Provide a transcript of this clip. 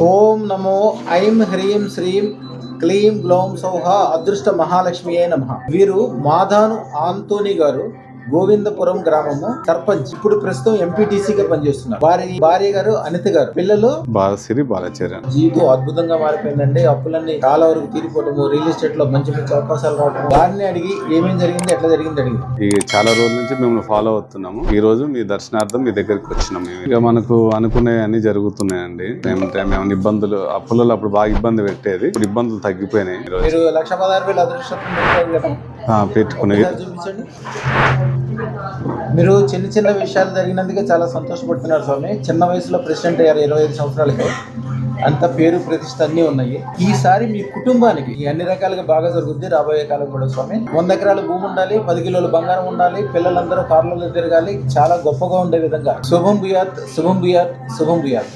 ఓం నమో ఐం హ్రీం శ్రీం క్లీం గ్లౌం సౌహ అదృష్ట మహాలక్ష్మియే నమః. వీరు మాధాను ఆంటోనీ గారు, గోవిందపురం గ్రామము సర్పంచ్. ఇప్పుడు ప్రస్తుతం ఎంపీటీసీగా పనిచేస్తున్నారు. వారి భార్య గారు అనిత గారు, పిల్లలు బాలసిరి, బాలచరణ్. జీవితం అద్భుతంగా మారిపోయిందండి. అప్పులన్నీ చాలా వరకు తీరిపోవటము, రియల్ ఎస్టేట్ లో మంచి మంచి అవకాశాలు రావటం. వారిని అడిగి ఏమేమి జరిగింది, ఎట్లా జరిగింది అడిగి ఈ చాలా రోజుల నుంచి మేము ఫాలో అవుతున్నాము. ఈ రోజు మీ దర్శనార్థం మీ దగ్గరికి వచ్చినాము. ఇక మనకు అనుకునే అన్ని జరుగుతున్నాయండి. మేము ఇబ్బందులు, అప్పులలో అప్పుడు బాగా ఇబ్బంది పెట్టేది, ఇప్పుడు ఇబ్బందులు తగ్గిపోయినాయి. మీరు 1,16,000 అదృష్టం పెట్టుకునే చూపించండి. మీరు చిన్న చిన్న విషయాలు జరిగినందుకే చాలా సంతోషపడుతున్నారు స్వామి. చిన్న వయసులో ప్రెసిడెంట్ అయ్యారు 25 సంవత్సరాలకి. అంత పేరు ప్రతిష్ట అన్ని ఉన్నాయి. ఈసారి మీ కుటుంబానికి అన్ని రకాలుగా బాగా జరుగుద్ది రాబోయే కాలం కూడా స్వామి. 100 ఎకరాల భూమి ఉండాలి, 10 కిలోల బంగారం ఉండాలి, పిల్లలందరూ కార్లలో తిరగాలి, చాలా గొప్పగా ఉండే విధంగా. శుభం భూయాత్, శుభం భూయాత్, శుభం భూయాత్.